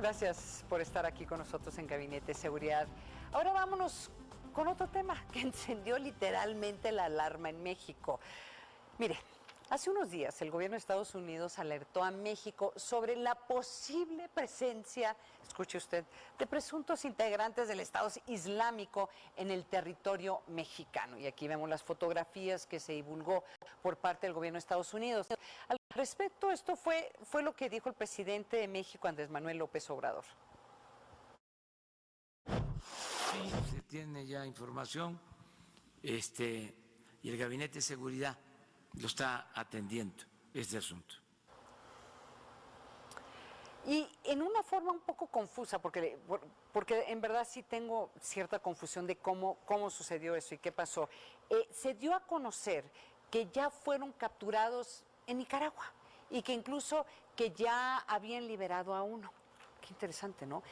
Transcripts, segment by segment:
Gracias por estar aquí con nosotros en Gabinete de Seguridad. Ahora vámonos con otro tema que encendió literalmente la alarma en México. Mire, hace unos días el gobierno de Estados Unidos alertó a México sobre la posible presencia, escuche usted, de presuntos integrantes del Estado Islámico en el territorio mexicano. Y aquí vemos las fotografías que se divulgó por parte del gobierno de Estados Unidos. Al respecto, esto fue lo que dijo el presidente de México, Andrés Manuel López Obrador. Sí, se tiene ya información, y el Gabinete de Seguridad lo está atendiendo este asunto. Y en una forma un poco confusa, porque en verdad sí tengo cierta confusión de cómo sucedió eso y qué pasó. Se dio a conocer que ya fueron capturados en Nicaragua y que incluso que ya habían liberado a uno. Qué interesante, ¿no?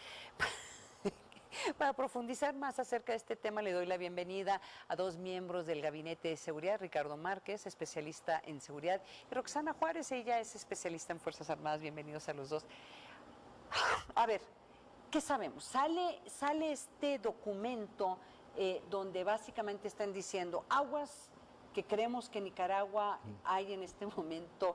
Para profundizar más acerca de este tema, le doy la bienvenida a dos miembros del Gabinete de Seguridad, Ricardo Márquez, especialista en seguridad, y Roxana Juárez, ella es especialista en Fuerzas Armadas. Bienvenidos a los dos. A ver, ¿qué sabemos? Sale este documento donde básicamente están diciendo aguas que creemos que en Nicaragua hay en este momento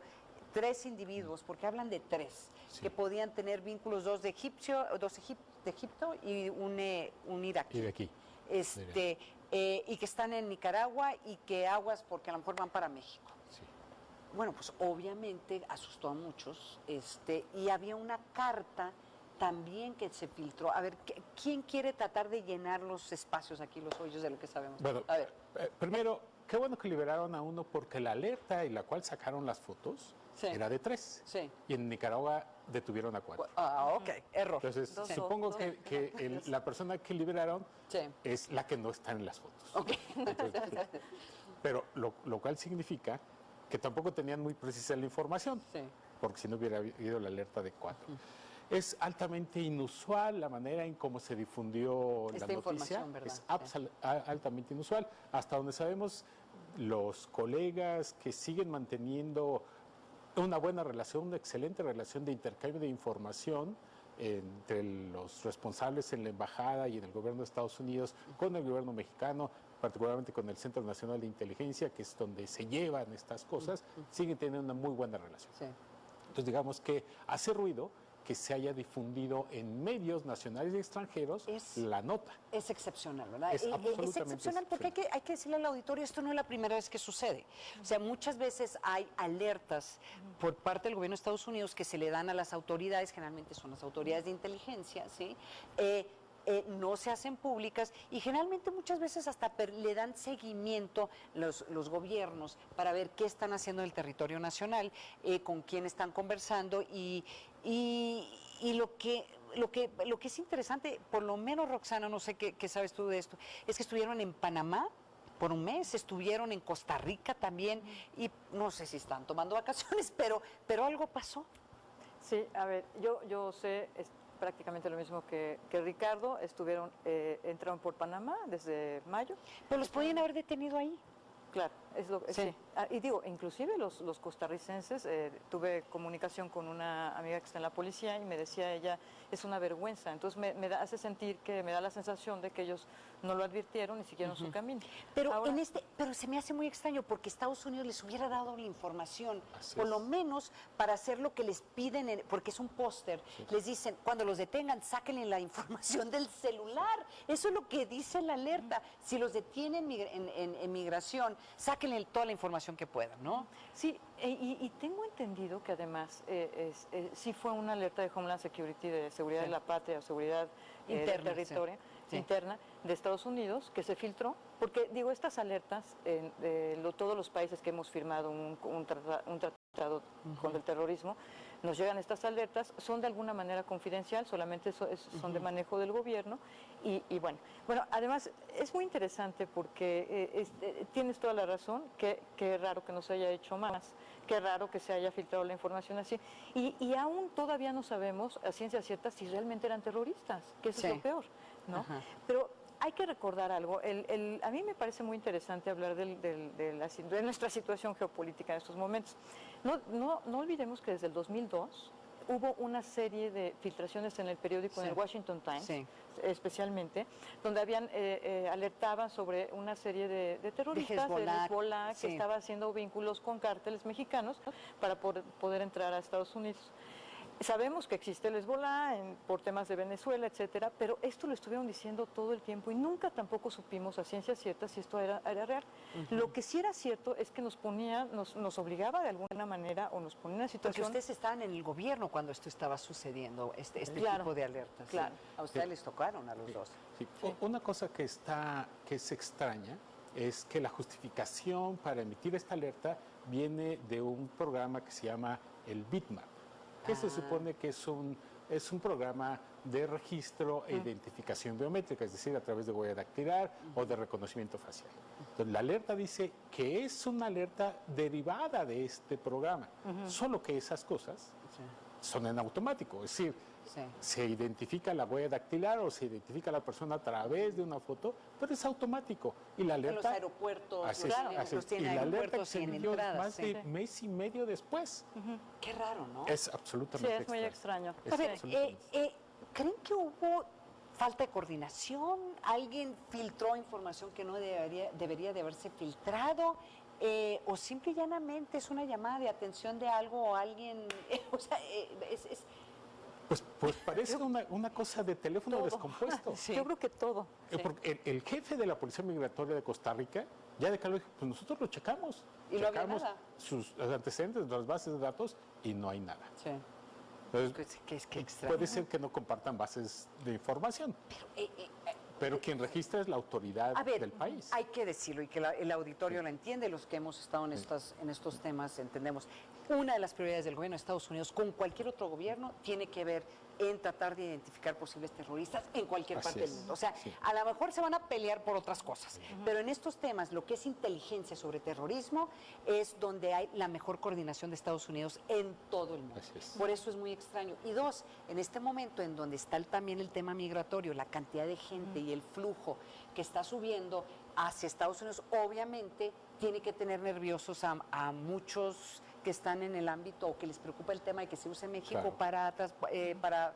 3 individuos, porque hablan de 3, sí, que podían tener vínculos, 2 de Egipto y un iraquí. Y que están en Nicaragua y que aguas porque a lo mejor van para México. Sí. Bueno, pues obviamente asustó a muchos, y había una carta también que se filtró. A ver, ¿quién quiere tratar de llenar los espacios aquí, los hoyos de lo que sabemos? Bueno, a ver. Primero, qué bueno que liberaron a uno, porque la alerta y la cual sacaron las fotos, sí, era de 3. Sí. Y en Nicaragua detuvieron a 4. Ok, error. Entonces, supongo que la persona que liberaron, sí, es la que no está en las fotos. Okay. Entonces, pero lo cual significa que tampoco tenían muy precisa la información, sí, porque si no hubiera habido la alerta de 4. Es altamente inusual la manera en cómo se difundió la noticia, es altamente inusual. Hasta donde sabemos, los colegas que siguen manteniendo una buena relación, una excelente relación de intercambio de información entre los responsables en la embajada y en el gobierno de Estados Unidos con el gobierno mexicano, particularmente con el Centro Nacional de Inteligencia, que es donde se llevan estas cosas, siguen teniendo una muy buena relación. Sí. Entonces, digamos que hace ruido que se haya difundido en medios nacionales y extranjeros la nota. Es excepcional, ¿verdad? Es excepcional porque hay que decirle al auditorio, esto no es la primera vez que sucede. O sea, muchas veces hay alertas por parte del gobierno de Estados Unidos que se le dan a las autoridades, generalmente son las autoridades de inteligencia, ¿sí? No se hacen públicas y generalmente muchas veces hasta le dan seguimiento los gobiernos para ver qué están haciendo en el territorio nacional, con quién están conversando y lo que es interesante, por lo menos Roxana, no sé qué sabes tú de esto, es que estuvieron en Panamá por un mes, estuvieron en Costa Rica también y no sé si están tomando vacaciones, pero algo pasó. Sí, a ver, yo sé prácticamente lo mismo que Ricardo. Entraron por Panamá desde mayo. Pero los podían haber detenido ahí. Claro, sí. Y digo, inclusive los costarricenses, tuve comunicación con una amiga que está en la policía y me decía ella, es una vergüenza. Entonces hace sentir que me da la sensación de que ellos no lo advirtieron y siguieron su camino. Pero pero se me hace muy extraño porque Estados Unidos les hubiera dado la información, por lo menos para hacer lo que les piden, porque es un póster, les dicen, cuando los detengan, sáquenle la información del celular. Eso es lo que dice la alerta. Si los detienen en migración, sáquenle toda la información que puedan, ¿no? Sí, y tengo entendido que además sí fue una alerta de Homeland Security, de seguridad de la patria, seguridad del territorio, interna de Estados Unidos, que se filtró, porque digo, estas alertas, todos los países que hemos firmado un tratado contra el terrorismo, nos llegan estas alertas, son de alguna manera confidencial, solamente son de manejo del gobierno y bueno, además es muy interesante porque tienes toda la razón, qué raro que no se haya hecho más, qué raro que se haya filtrado la información así y aún todavía no sabemos a ciencia cierta si realmente eran terroristas, que eso es lo peor, ¿no? Pero hay que recordar algo, a mí me parece muy interesante hablar de nuestra situación geopolítica en estos momentos. No olvidemos que desde el 2002 hubo una serie de filtraciones en el periódico, en el Washington Times, especialmente, donde habían alertaban sobre una serie de terroristas de Hezbollah que estaba haciendo vínculos con cárteles mexicanos para poder entrar a Estados Unidos. Sabemos que existe el Hezbollah por temas de Venezuela, etcétera, pero esto lo estuvieron diciendo todo el tiempo y nunca tampoco supimos a ciencia cierta si esto era real. Lo que sí era cierto es que nos obligaba de alguna manera o nos ponía en una situación... Porque ustedes estaban en el gobierno cuando esto estaba sucediendo, este tipo de alertas. Claro. A ustedes les tocaron a los dos. Sí. Una cosa que es extraña es que la justificación para emitir esta alerta viene de un programa que se llama el Bitmap, que se supone que es un programa de registro e identificación biométrica, es decir, a través de huella dactilar o de reconocimiento facial. Entonces, la alerta dice que es una alerta derivada de este programa, solo que esas cosas son en automático, es decir, se identifica la huella dactilar o se identifica a la persona a través de una foto, pero es automático. Y la alerta... En los aeropuertos, los tienen y la alerta aeropuertos se y en envió entradas. más de mes y medio después. Qué raro, ¿no? Es absolutamente es muy extraño. A ver, ¿creen que hubo falta de coordinación? ¿Alguien filtró información que no debería de haberse filtrado? ¿O simple y llanamente es una llamada de atención de algo o alguien? O sea, Pues parece una cosa de teléfono descompuesto. Yo creo que todo. Porque el jefe de la Policía Migratoria de Costa Rica ya declaró, pues nosotros lo checamos. Y no había nada. Sus antecedentes de las bases de datos y no hay nada. Sí. Entonces, ¿Qué extraño? puede ser que no compartan bases de información. Pero quien registra es la autoridad del país. Hay que decirlo y que el auditorio lo entiende, los que hemos estado en estos temas entendemos. Una de las prioridades del gobierno de Estados Unidos con cualquier otro gobierno tiene que ver en tratar de identificar posibles terroristas en cualquier parte del mundo. O sea, a lo mejor se van a pelear por otras cosas, pero en estos temas, lo que es inteligencia sobre terrorismo es donde hay la mejor coordinación de Estados Unidos en todo el mundo. Por eso es muy extraño. Y dos, en este momento en donde está también el tema migratorio, la cantidad de gente y el flujo que está subiendo hacia Estados Unidos, obviamente tiene que tener nerviosos a muchos que están en el ámbito o que les preocupa el tema de que se use México para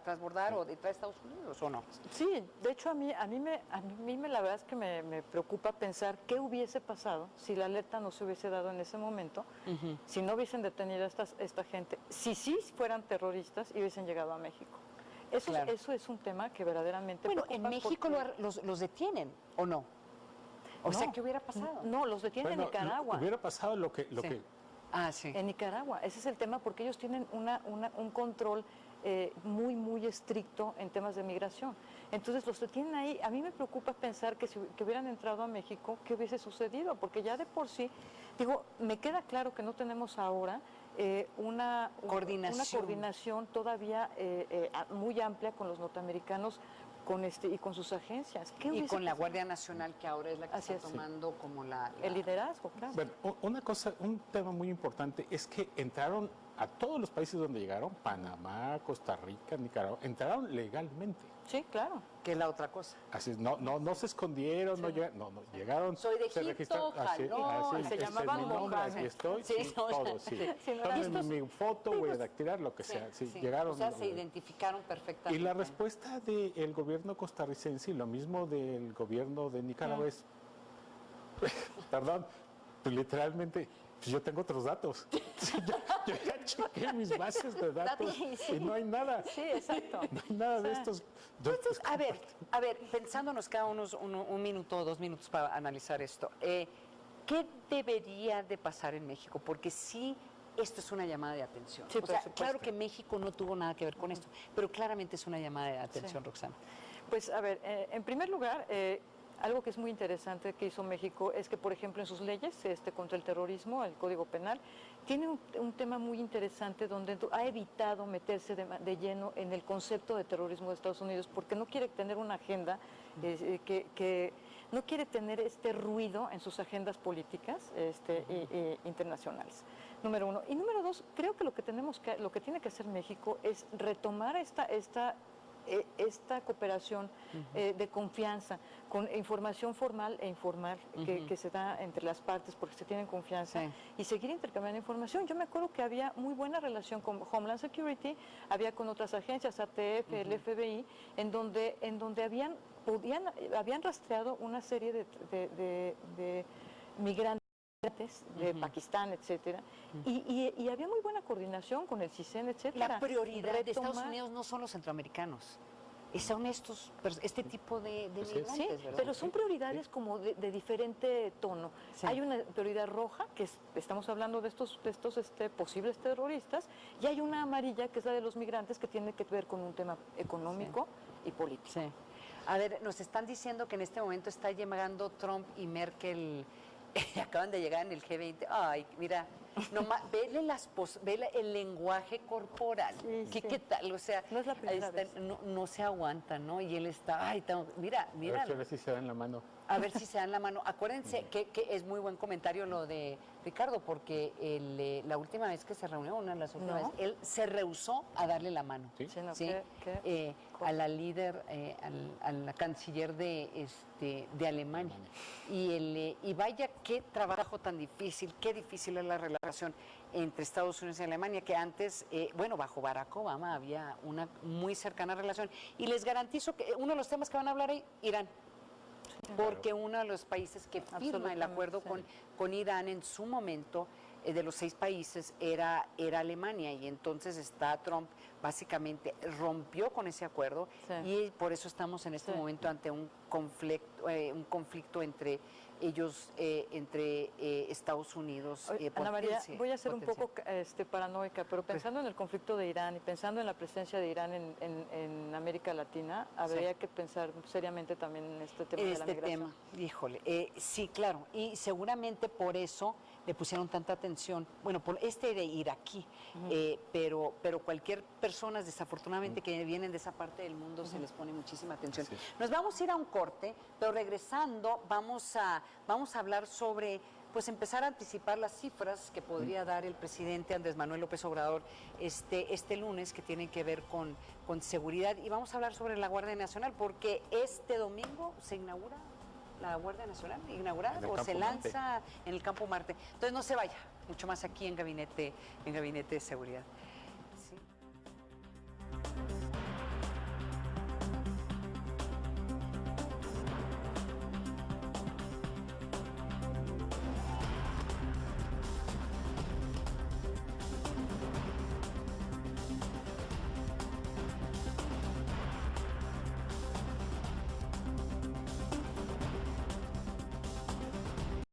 transbordar o detrás de Estados Unidos, ¿o no? Sí, de hecho a mí la verdad es que me preocupa pensar qué hubiese pasado si la alerta no se hubiese dado en ese momento, si no hubiesen detenido a esta gente, si sí fueran terroristas y hubiesen llegado a México. Eso es un tema que verdaderamente preocupa. En México los detienen, ¿o no? O sea, ¿qué hubiera pasado? No, los detienen en Nicaragua. Hubiera pasado lo que En Nicaragua. Ese es el tema, porque ellos tienen un control muy, muy estricto en temas de migración. Entonces, los que tienen ahí, a mí me preocupa pensar que hubieran entrado a México, ¿qué hubiese sucedido? Porque ya de por sí, digo, me queda claro que no tenemos ahora una coordinación todavía muy amplia con los norteamericanos y con sus agencias. Y con la Guardia Nacional, que ahora es la que está tomando como el liderazgo, claro. Bueno, un tema muy importante es que entraron a todos los países donde llegaron, Panamá, Costa Rica, Nicaragua, entraron legalmente. Sí, claro. Que es la otra cosa. Así es, no se escondieron, llegaron. Soy de Egipto, se llamaban monjas. Aquí estoy, todo, mi foto, voy a dactilar, lo que sea. Llegaron. O sea, se identificaron perfectamente. Y la respuesta del gobierno costarricense y lo mismo del gobierno de Nicaragua es, perdón, pues literalmente, pues yo tengo otros datos. Yo ya chequé mis bases de datos y no hay nada. Sí, exacto. No hay nada de estos. Entonces, a ver, pensándonos cada un minuto o 2 minutos para analizar esto. ¿Qué debería de pasar en México? Porque sí, esto es una llamada de atención. Sí, o sea, claro que México no tuvo nada que ver con esto, pero claramente es una llamada de atención, Roxana. Pues, a ver, en primer lugar, algo que es muy interesante que hizo México es que, por ejemplo, en sus leyes contra el terrorismo, el Código Penal, tiene un tema muy interesante donde ha evitado meterse de lleno en el concepto de terrorismo de Estados Unidos porque no quiere tener una agenda que no quiere tener este ruido en sus agendas políticas internacionales. Número uno. Y número dos, creo que lo que tiene que hacer México es retomar esta esta cooperación de confianza, con información formal e informal que se da entre las partes porque se tienen confianza y seguir intercambiando información. Yo me acuerdo que había muy buena relación con Homeland Security, había con otras agencias, ATF, el FBI, en donde habían rastreado una serie de migrantes de Pakistán, etcétera, y había muy buena coordinación con el CISEN, etcétera. La prioridad de Estados Unidos no son los centroamericanos, son este tipo de migrantes, sí, ¿verdad? pero son prioridades como de diferente tono. Sí. Hay una prioridad roja, que estamos hablando de estos posibles terroristas, y hay una amarilla, que es la de los migrantes, que tiene que ver con un tema económico y político. Sí. A ver, nos están diciendo que en este momento está llegando Trump y Merkel, acaban de llegar en el G20. Ay, mira, vele el lenguaje corporal. Sí. ¿Qué tal? O sea, no es la primera vez. No se aguanta, ¿no? Y él está, mira. A ver si se dan la mano. A ver si se dan la mano. Acuérdense que es muy buen comentario lo de Ricardo, porque la última vez que se reunió, una de las últimas veces, él se rehusó a darle la mano. Sí. Sí, no, ¿sí? A la líder, a la canciller de Alemania. Y vaya qué trabajo tan difícil, qué difícil es la relación entre Estados Unidos y Alemania, que antes, bajo Barack Obama había una muy cercana relación. Y les garantizo que uno de los temas que van a hablar ahí, Irán. Porque uno de los países que firma el acuerdo con Irán en su momento, de los 6 países, era Alemania, y entonces Trump básicamente rompió con ese acuerdo y por eso estamos en este momento ante un conflicto entre ellos, entre Estados Unidos. Ana María, voy a ser un poco paranoica, pero pensando en el conflicto de Irán y pensando en la presencia de Irán en América Latina, habría que pensar seriamente también en este tema de la migración. Híjole, sí, claro, y seguramente por eso le pusieron tanta atención, bueno, por de iraquí, pero cualquier persona, desafortunadamente, que vienen de esa parte del mundo, se les pone muchísima atención. Sí. Nos vamos a ir a un corte, pero regresando vamos a hablar sobre, pues empezar a anticipar las cifras que podría dar el presidente Andrés Manuel López Obrador este lunes, que tienen que ver con seguridad, y vamos a hablar sobre la Guardia Nacional, porque este domingo se inaugura la Guardia Nacional, inaugurada, o se lanza en el Campo Marte. Entonces no se vaya, mucho más aquí en Gabinete de Seguridad.